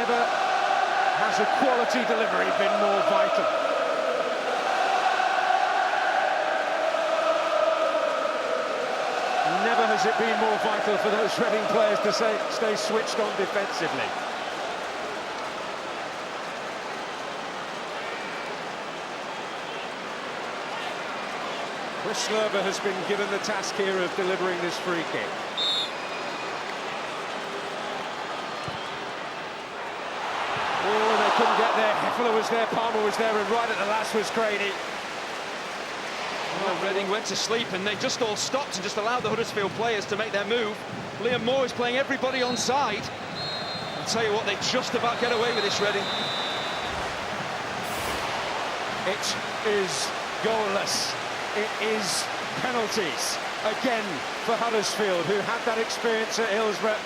Never has a quality delivery been more vital. Never has it been more vital for those Reading players to stay switched on defensively. Chris Slurber has been given the task here of delivering this free kick. Oh, they couldn't get there. Heffler was there, Palmer was there, and right at the last was Craney. Well, Reading went to sleep and they just all stopped and just allowed the Huddersfield players to make their move. Liam Moore is playing everybody on side. I'll tell you what, they just about get away with this, Reading. It is goalless. It is penalties again for Huddersfield, who had that experience at Hillsborough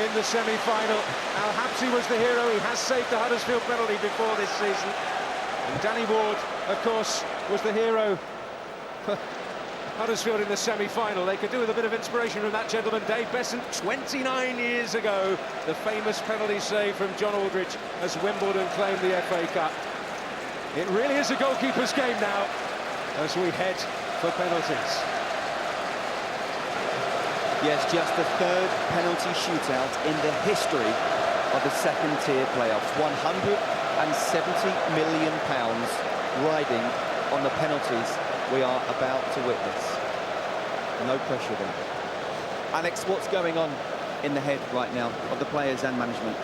in the semi-final. Al-Habsi was the hero. He has saved the Huddersfield penalty before this season. And Danny Ward, of course, was the hero for Huddersfield in the semi-final. They could do with a bit of inspiration from that gentleman, Dave Besant, 29 years ago. The famous penalty save from John Aldridge as Wimbledon claimed the FA Cup. It really is a goalkeeper's game now as we head for penalties. Yes, just the third penalty shootout in the history of the second-tier playoffs. £170 million riding on the penalties we are about to witness. No pressure there. Alex, what's going on in the head right now of the players and management?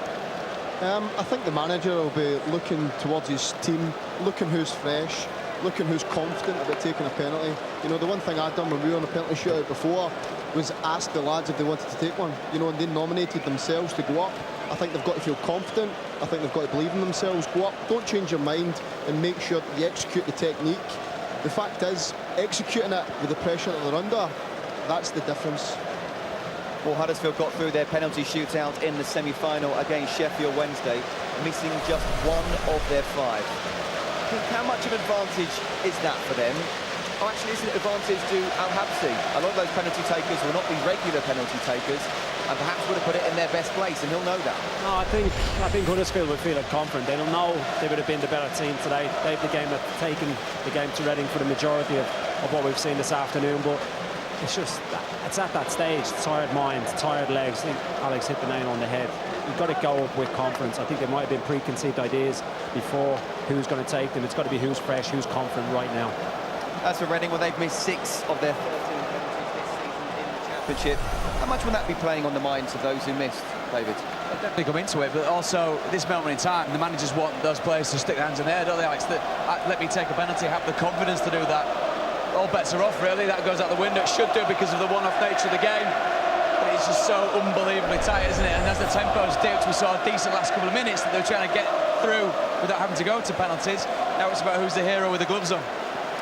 I think the manager will be looking towards his team, looking who's fresh, looking who's confident about taking a penalty. You know, the one thing I'd done when we were on a penalty shootout before was ask the lads if they wanted to take one. You know, and they nominated themselves to go up. I think they've got to feel confident. I think they've got to believe in themselves. Go up, don't change your mind, and make sure that you execute the technique. The fact is, executing it with the pressure that they're under, that's the difference. Well, Huddersfield got through their penalty shootout in the semi-final against Sheffield Wednesday, missing just one of their 5. How much of an advantage is that for them? Oh, actually, is it an advantage to Al-Habsi? A lot of those penalty takers will not be regular penalty takers, and perhaps would have put it in their best place, and he'll know that. No, I think Huddersfield would feel confident. They'll know they would have been the better team today. They've taken the game to Reading for the majority of what we've seen this afternoon, but it's just, it's at that stage, tired mind, tired legs. I think Alex hit the nail on the head. You've got to go up with confidence. I think there might have been preconceived ideas before who's going to take them. It's got to be who's fresh, who's confident right now. As for Reading, well, they've missed 6 of their 13 penalties this season in the Championship. How much will that be playing on the minds of those who missed, David? They'll definitely come into it, but also at this moment in time, the managers want those players to stick their hands in the air, don't they, Alex? Let me take a penalty, have the confidence to do that. All bets are off, really. That goes out the window. It should do because of the one-off nature of the game. But it's just so unbelievably tight, isn't it? And as the tempo's dipped, we saw a decent last couple of minutes that they were trying to get through without having to go to penalties. Now it's about who's the hero with the gloves on.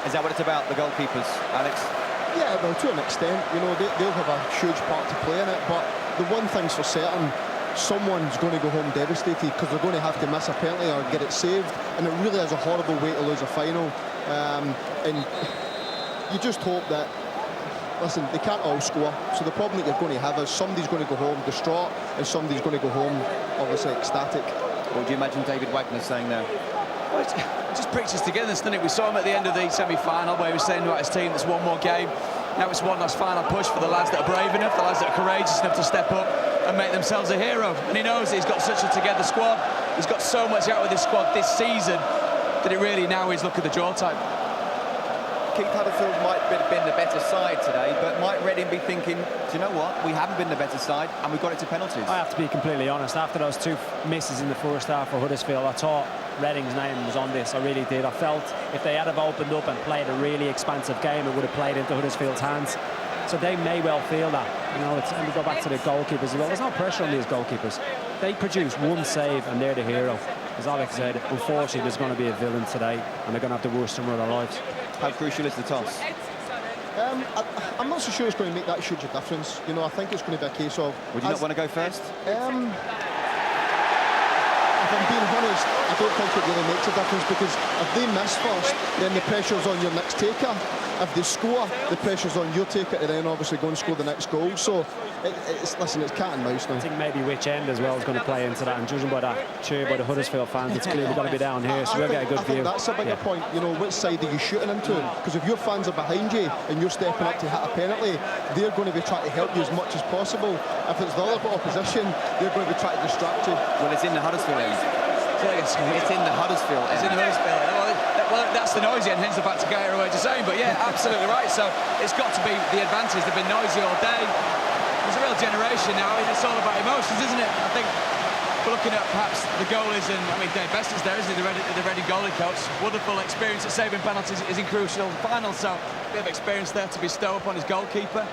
Is that what it's about, the goalkeepers, Alex? Yeah, well, to an extent. You know, they'll have a huge part to play in it, but the one thing's for certain, someone's going to go home devastated because they're going to have to miss a penalty or get it saved, and it really is a horrible way to lose a final. And you just hope that, listen, they can't all score, so the problem that you're going to have is somebody's going to go home distraught and somebody's going to go home, obviously, ecstatic. What do you imagine David Wagner saying now? Well, it just preaches togetherness, doesn't it? We saw him at the end of the semi-final where he was saying about his team, there's one more game. Now it's one last final push for the lads that are brave enough, the lads that are courageous enough to step up and make themselves a hero. And he knows he's got such a together squad. He's got so much out with this squad this season that it really now is look at the draw time. Keith Huddersfield might have been the better side today, but might Reading be thinking, do you know what, we haven't been the better side and we've got it to penalties? I have to be completely honest, after those 2 misses in the first half for Huddersfield, I thought Reading's name was on this. I really did. I felt if they had have opened up and played a really expansive game, it would have played into Huddersfield's hands. So they may well feel that. You know, and we go back to the goalkeepers as well. There's no pressure on these goalkeepers. They produce one save and they're the hero. As Alex said, unfortunately, there's going to be a villain today and they're going to have the worst summer of their lives. How crucial is the toss? I'm not so sure it's going to make that huge a difference. You know, I think it's going to be a case of... Would you not want to go first? if I'm being honest, I don't think it really makes a difference, because if they miss first, then the pressure's on your next taker. If they score, the pressure's on your taker to then obviously go and score the next goal. So it's cat and mouse now. I think maybe which end as well is going to play into that, and judging by that cheer by the Huddersfield fans, it's clear we've got to be down here, so we'll get a good view. That's a bigger point, you know, which side are you shooting into? Because if your fans are behind you and you're stepping up to hit a penalty, they're going to be trying to help you as much as possible. If it's the other opposition, they're going to be trying to distract you. Well, it's in the Huddersfield end. It's in the Huddersfield end. It's in the Huddersfield end. Well, that's the noisy end, hence the fact to get away to saying. But yeah, absolutely right. So it's got to be the advantage. They've been noisy all day. There's a real generation now. It's all about emotions, isn't it? I think we're looking at perhaps the goalies, and I mean Dave Best is there, isn't he? The Reading goalie coach. Wonderful experience at saving penalties is in crucial final. So a bit of experience there to bestow upon his goalkeeper.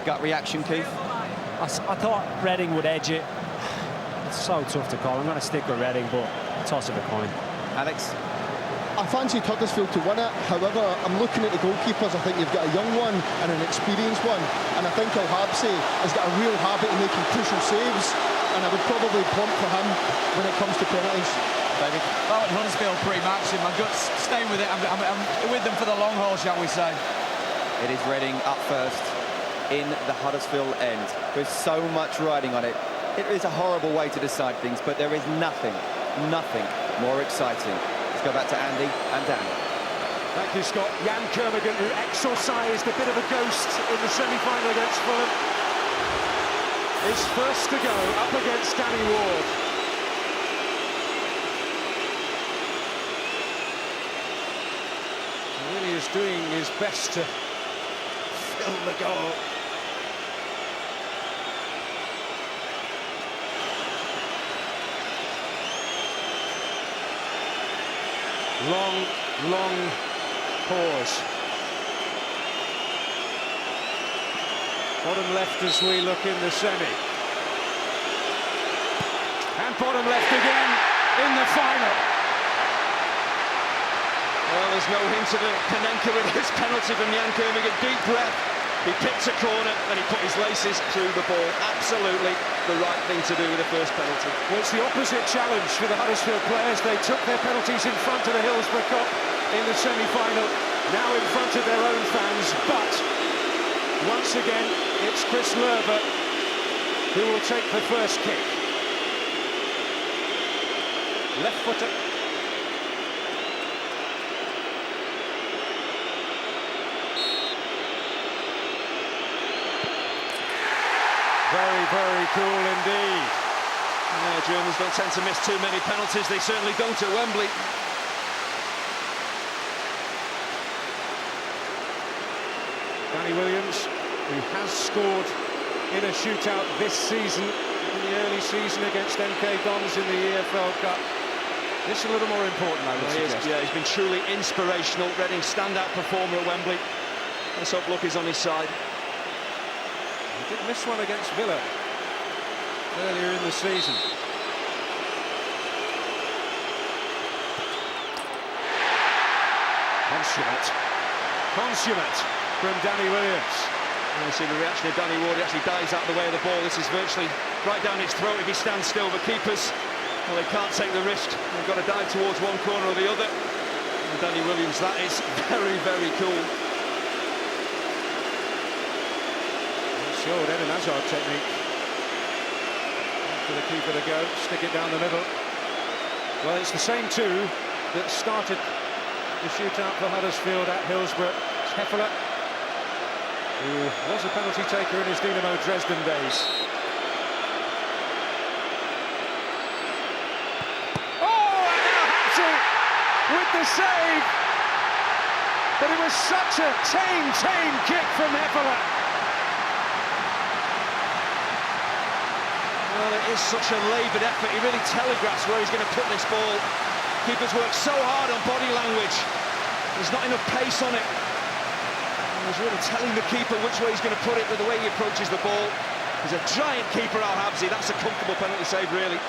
Gut reaction, Keith? I thought Reading would edge it. It's so tough to call. I'm going to stick with Reading, but toss of a coin. Alex? I fancied Huddersfield to win it. However, I'm looking at the goalkeepers. I think you've got a young one and an experienced one, and I think Al-Habsi has got a real habit of making crucial saves, and I would probably plump for him when it comes to penalties. David? Well, Huddersfield pre-match, my gut's staying with it. I'm with them for the long haul, shall we say. It is Reading up first in the Huddersfield end. There's so much riding on it. It is a horrible way to decide things, but there is nothing more exciting. Let's go back to Andy and Dan. Thank you, Scott. Jan Kermigan, who exorcised a bit of a ghost in the semi-final against Fulham, is first to go up against Danny Ward. He really is doing his best to fill the goal. Long pause. Bottom left as we look in the semi. And bottom left again in the final. Well, there's no hint of a Panenka with his penalty from Jan Kermigan. Deep breath. He picked a corner and he put his laces through the ball. Absolutely the right thing to do with the first penalty. Well, it's the opposite challenge for the Huddersfield players. They took their penalties in front of the Hillsborough Cup in the semi-final, now in front of their own fans. But once again, it's Chris Lerber who will take the first kick. Left footer. Very cool indeed. Yeah, Germans don't tend to miss too many penalties. They certainly don't at Wembley. Danny Williams, who has scored in a shootout this season, in the early season against MK Dons in the EFL Cup. This is a little more important, I would suggest. Yeah, he's been truly inspirational. Reading standout performer at Wembley. Let's hope luck is on his side. He did miss one against Villa earlier in the season. Consummate from Danny Williams. You see the reaction of Danny Ward. He actually dives out of the way of the ball. This is virtually right down his throat if he stands still. The keepers, well, they can't take the risk. They've got to dive towards one corner or the other. And Danny Williams, that is very cool. Showed Eden Hazard technique. For the keeper to go, stick it down the middle. Well, it's the same two that started the shootout for Huddersfield at Hillsborough. Hefele, who was a penalty taker in his Dynamo Dresden days. Oh, and now Hapsi with the save. But it was such a tame kick from Hefele. Well, it is such a laboured effort. He really telegraphs where he's going to put this ball. Keepers work so hard on body language. There's not enough pace on it. And he's really telling the keeper which way he's going to put it with the way he approaches the ball. He's a giant keeper, Al-Habsi. That's a comfortable penalty save, really.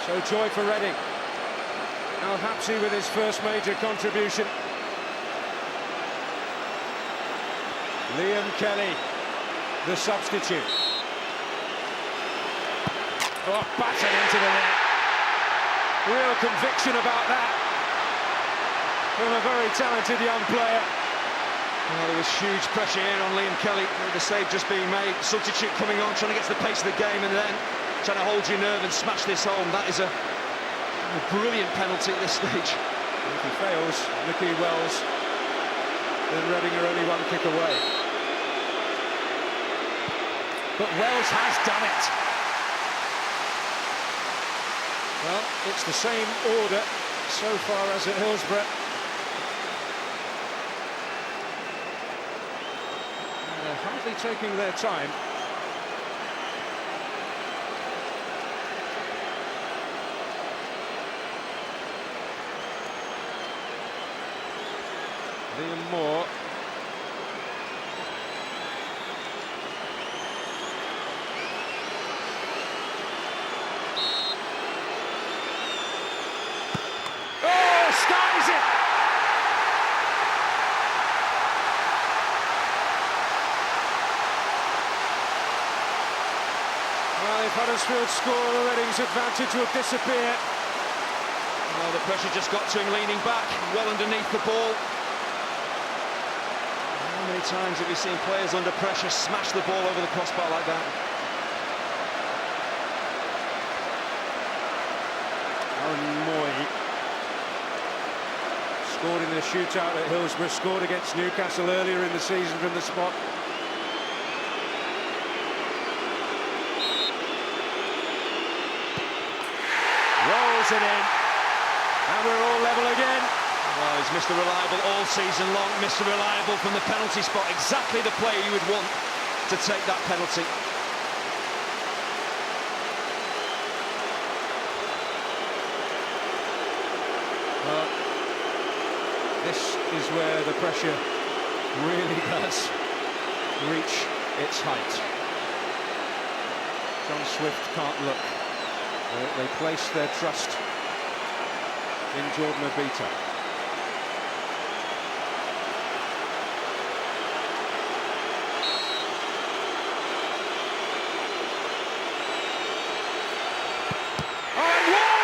So joy for Reading. Al-Habsi with his first major contribution. Liam Kelly, the substitute. Oh, battered into the net. Real conviction about that from a very talented young player. Well, there was huge pressure here on Liam Kelly with the save just being made. Substitute coming on, trying to get to the pace of the game, and then trying to hold your nerve and smash this home. That is a brilliant penalty at this stage. If he fails, Mickey Wells, then Reading are only one kick away. But Wells has done it. Well, it's the same order so far as at Hillsborough. They're hardly taking their time. Liam Moore. Oh, skies it! Well, if Huddersfield score, the Reading's advantage will disappear. Well, the pressure just got to him leaning back, well underneath the ball. How many times have we seen players under pressure smash the ball over the crossbar like that? Aaron Moy scored in the shootout at Hillsborough, scored against Newcastle earlier in the season from the spot. Rolls it in, and we're all level again. Well, he's Mr. Reliable all season long, Mr. Reliable from the penalty spot. Exactly the player you would want to take that penalty. Well, this is where the pressure really does reach its height. John Swift can't look. They place their trust in Jordan Obita.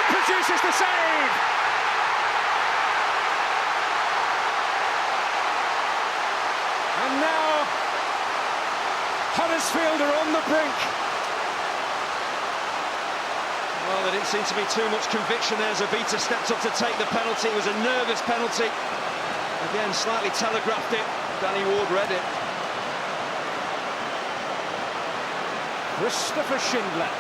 Produces the save! And now Huddersfield are on the brink. Well, there didn't seem to be too much conviction there as Obita stepped up to take the penalty. It was a nervous penalty. Again, slightly telegraphed it. Danny Ward read it. Christopher Schindler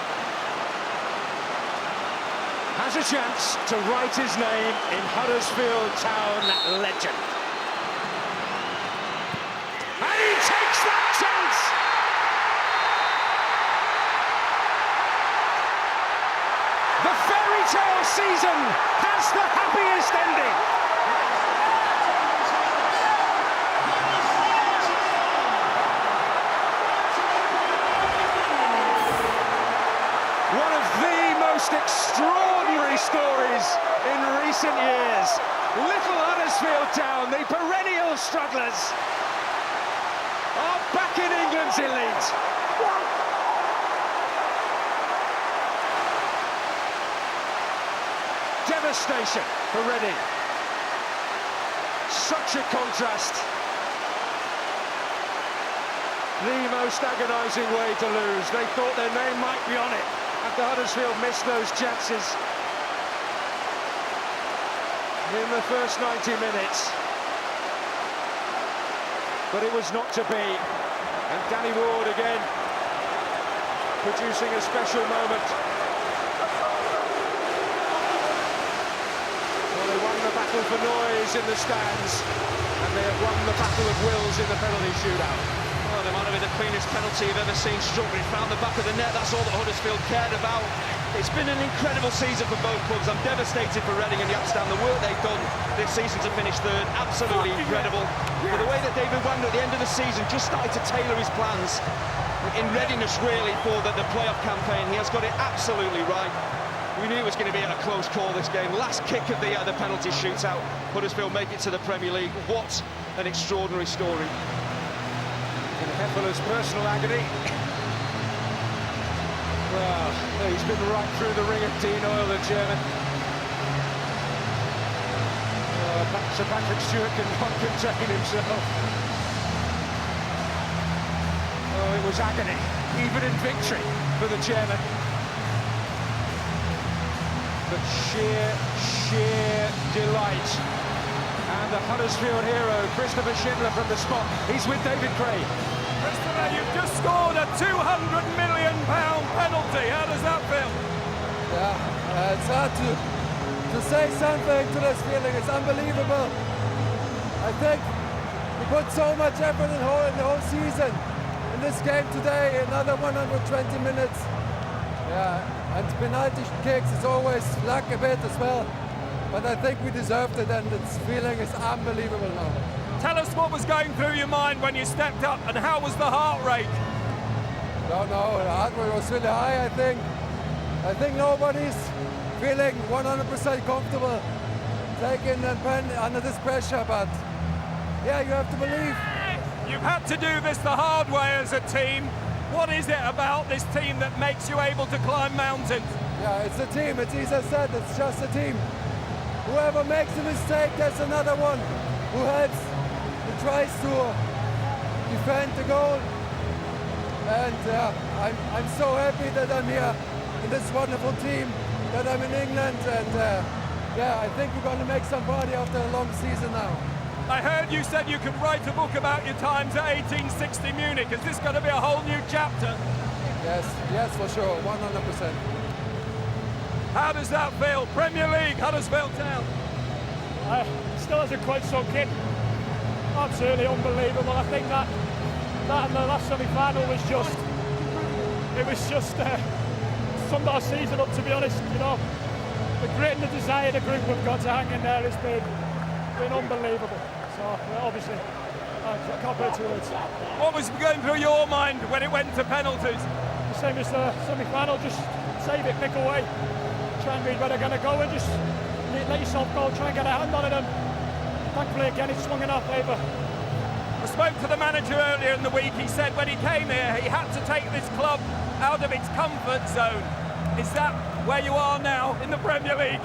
has a chance to write his name in Huddersfield Town legend. And he takes that chance! The fairy tale season has the happiest ending. One of the most extraordinary stories in recent years. Little Huddersfield Town, the perennial strugglers, are back in England's elite. Devastation for Reading. Such a contrast. The most agonising way to lose. They thought their name might be on it after Huddersfield missed those chances in the first 90 minutes. But it was not to be. And Danny Ward again producing a special moment. Well, they won the battle for noise in the stands, and they have won the battle of wills in the penalty shootout. Well, they might have been the cleanest penalty you've ever seen struck, but he found the back of the net. That's all that Huddersfield cared about. It's been an incredible season for both clubs. I'm devastated for Reading, and you understand the work they've done this season to finish third. Absolutely incredible. But the way that David Wagner at the end of the season just started to tailor his plans in readiness really for the playoff campaign. He has got it absolutely right. We knew it was going to be a close call, this game. Last kick of the penalty shootout. Huddersfield make it to the Premier League. What an extraordinary story. In Heffeler's personal agony. Well, he's been right through the ring of Dean Oil, the German. Sir Patrick Stewart cannot contain himself. Oh, it was agony, even in victory for the German. But sheer delight. And the Huddersfield hero, Christopher Schindler from the spot. He's with David Craig. Christopher, you've just scored a £200 million penalty. How does that feel? Yeah, it's hard to say something to this feeling. It's unbelievable. I think we put so much effort in the whole season. In this game today, another 120 minutes. Yeah, and penalty kicks is always luck a bit as well. But I think we deserved it, and this feeling is unbelievable now. Tell us what was going through your mind when you stepped up, and how was the heart rate? Don't know, the heart rate was really high, I think. I think nobody's feeling 100% comfortable taking a pen under this pressure, but yeah, you have to believe. You've had to do this the hard way as a team. What is it about this team that makes you able to climb mountains? Yeah, it's a team. It's easy said. It's just a team. Whoever makes a mistake, there's another one who helps, who tries to defend the goal. And I'm so happy that I'm here in this wonderful team, that I'm in England, and yeah, I think we're going to make some party after a long season now. I heard you said you could write a book about your times at 1860 Munich. Is this going to be a whole new chapter? Yes, for sure, 100%. How does that feel? Premier League, Huddersfield Town. Still hasn't quite sunk in. Absolutely unbelievable. I think that and the last semi-final was just summed our season up, to be honest. You know, the grit and the desire the group have got to hang in there has been unbelievable. So obviously, I can't put it to words. What was going through your mind when it went to penalties? The same as the semi-final, just save it, pick away, try and read where they're going to go, and just let yourself go, try and get a hand on it. And thankfully, again, it's swung in our favour. I spoke to the manager earlier in the week. He said when he came here, he had to take this club out of its comfort zone. Is that where you are now in the Premier League?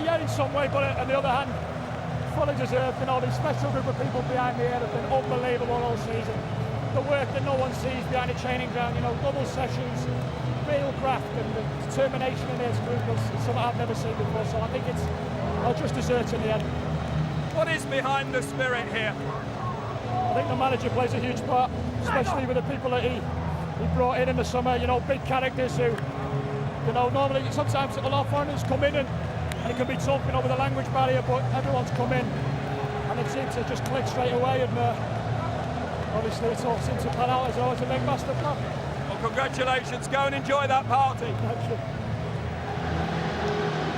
Yeah, in some way, but on the other hand, fully deserved. You know, the special group of people behind me here have been unbelievable all season. The work that no one sees behind the training ground, you know, double sessions, real craft and the determination in this group is something I've never seen before. So I think I'll just desert in the end. What is behind the spirit here? I think the manager plays a huge part, especially with the people that he brought in the summer. You know, big characters who, you know, normally sometimes a lot of foreigners come in and it can be tough, you know, with the language barrier, but everyone's come in and it seems to just click straight away, and obviously it all seems to pan out as always a big master plan. Well, congratulations, go and enjoy that party. Thank you.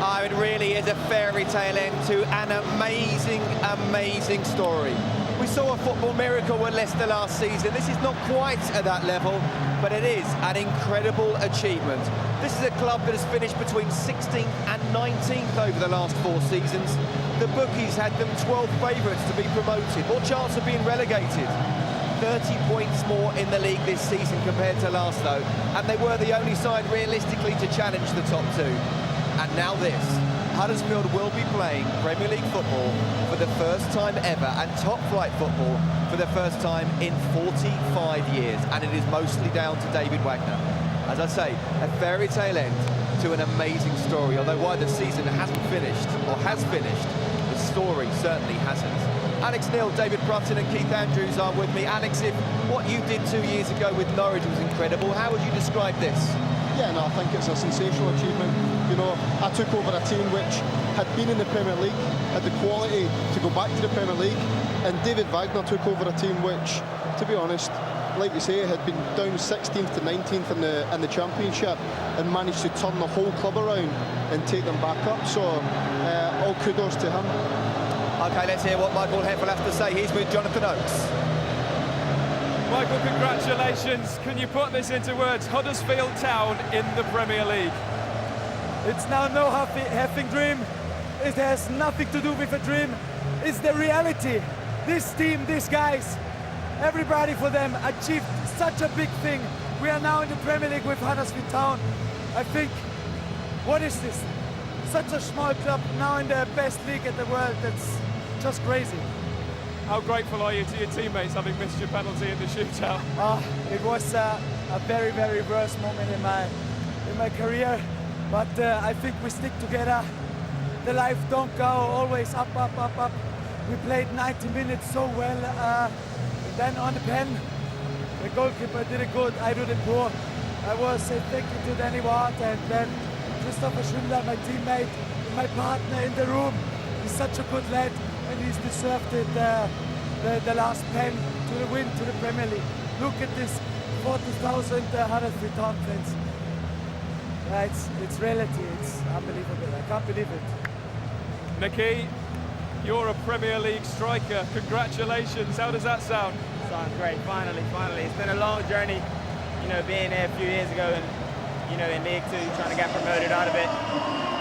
Oh, it really is a fairy tale end to an amazing, amazing story. We saw a football miracle at Leicester last season. This is not quite at that level, but it is an incredible achievement. This is a club that has finished between 16th and 19th over the last 4 seasons. The bookies had them 12 favourites to be promoted, more chance of being relegated. 30 points more in the league this season compared to last, though, and they were the only side realistically to challenge the top 2. And now this, Huddersfield will be playing Premier League football for the first time ever, and top-flight football for the first time in 45 years, and it is mostly down to David Wagner. As I say, a fairy tale end to an amazing story, although why the season hasn't finished, or has finished, the story certainly hasn't. Alex Neil, David Brutton and Keith Andrews are with me. Alex, if what you did 2 years ago with Norwich was incredible, how would you describe this? Yeah, no, I think it's a sensational achievement. You know, I took over a team which had been in the Premier League, had the quality to go back to the Premier League, and David Wagner took over a team which, to be honest, like you say, had been down 16th to 19th in the Championship and managed to turn the whole club around and take them back up. So, all kudos to him. OK, let's hear what Michael Heffel has to say. He's with Jonathan Oakes. Michael, congratulations. Can you put this into words? Huddersfield Town in the Premier League. It's now no half-ing dream. It has nothing to do with a dream. It's the reality. This team, these guys, everybody for them achieved such a big thing We are now in the Premier League with Huddersfield Town. I think, what is this? Such a small club now in the best league in the world. That's just crazy. How grateful are you to your teammates having missed your penalty in the shootout? It was a very, very worst moment in my career, but I think we stick together. The life don't go always up, up, up, up. We played 90 minutes so well. Then on the pen, the goalkeeper did it good, I did it poor. I was thinking to Danny Ward, and then Christopher Schindler, my teammate, my partner in the room. He's such a good lad, and he's deserved it, the last pen to the win to the Premier League. Look at this 40,000 Huddersfield Town fans. It's reality, it's unbelievable, I can't believe it. Nicky, you're a Premier League striker. Congratulations, how does that sound? Sounds great, finally. It's been a long journey, you know, being here a few years ago and, you know, in League 2, trying to get promoted out of it.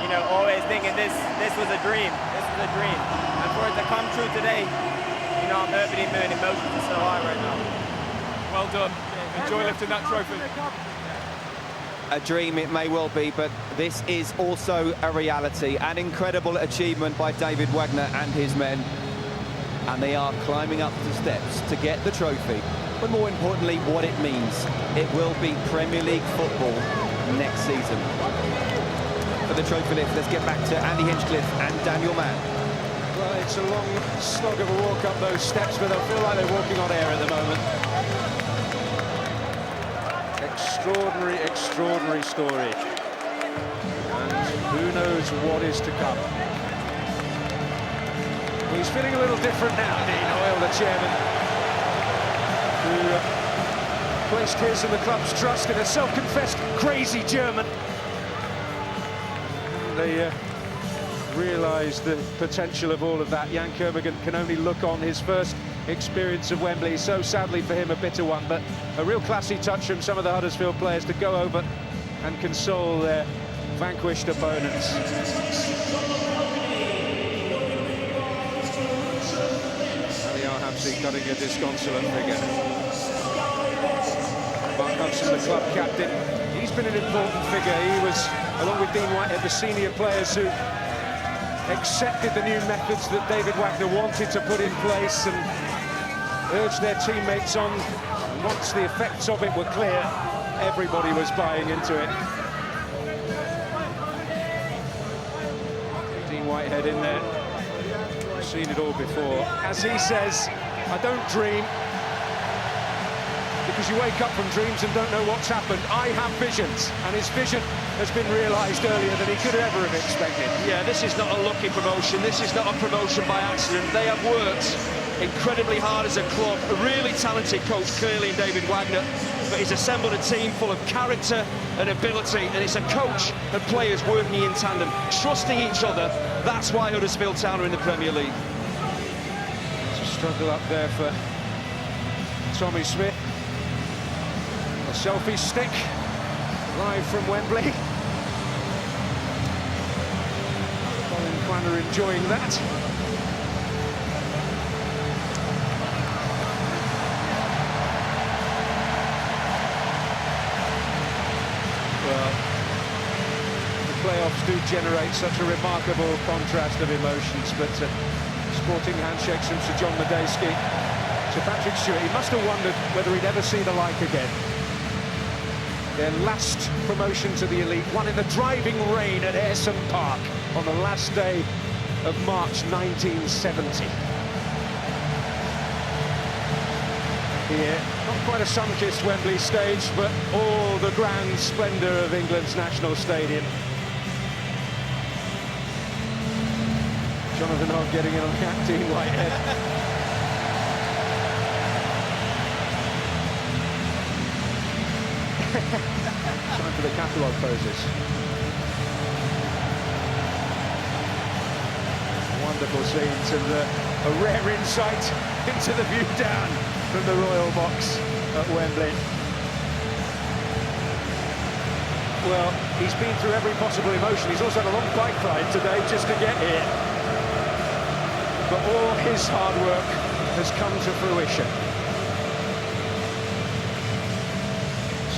You know, always thinking this was a dream, And for it to come true today, you know, I'm over the moon, emotions are so high right now. Well done, enjoy lifting that trophy. A dream it may well be, but this is also a reality. An incredible achievement by David Wagner and his men. And they are climbing up the steps to get the trophy. But more importantly, what it means. It will be Premier League football next season. For the trophy lift, let's get back to Andy Hinchcliffe and Daniel Mann. Well, it's a long slog of a walk up those steps, but they'll feel like they're walking on air at the moment. Extraordinary, extraordinary story. And who knows what is to come. Well, he's feeling a little different now, Dean Hoyle, the chairman, who placed his and the club's trust in a self-confessed crazy German. They realise the potential of all of that. Jan Kermigan can only look on. His first experience of Wembley, so sadly for him a bitter one, but a real classy touch from some of the Huddersfield players to go over and console their vanquished opponents. Ali Al-Habsi cutting a disconsolate figure. Mark Hudson, the club captain, he's been an important figure. He was, along with Dean Whitehead, the senior players who accepted the new methods that David Wagner wanted to put in place and urged their teammates on. Once the effects of it were clear, everybody was buying into it. Dean Whitehead in there, seen it all before. As he says, I don't dream, because you wake up from dreams and don't know what's happened. I have visions, and his vision has been realised earlier than he could ever have expected. Yeah, this is not a lucky promotion. This is not a promotion by accident. They have worked incredibly hard as a club. A really talented coach, clearly, in David Wagner, but he's assembled a team full of character and ability, and it's a coach and players working in tandem, trusting each other. That's why Huddersfield Town are in the Premier League. It's a struggle up there for Tommy Smith. A selfie stick, live from Wembley. Colin Quanner enjoying that. Well, the playoffs do generate such a remarkable contrast of emotions, but sporting handshakes from Sir John Medeski to Patrick Stewart. He must have wondered whether he'd ever see the like again. Their last promotion to the elite, won in the driving rain at Ayresome Park on the last day of March 1970. Here, not quite a sun-kissed Wembley stage, but all the grand splendour of England's national stadium. Jonathan Hogg getting in on Dean Whitehead. Time for the catalogue poses. Wonderful scenes and a rare insight into the view down from the Royal Box at Wembley. Well, he's been through every possible emotion. He's also had a long bike ride today just to get here. But all his hard work has come to fruition.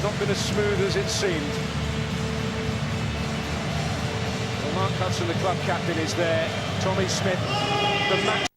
It's not been as smooth as it seemed. Well, Mark Hudson, the club captain, is there. Tommy Smith, the match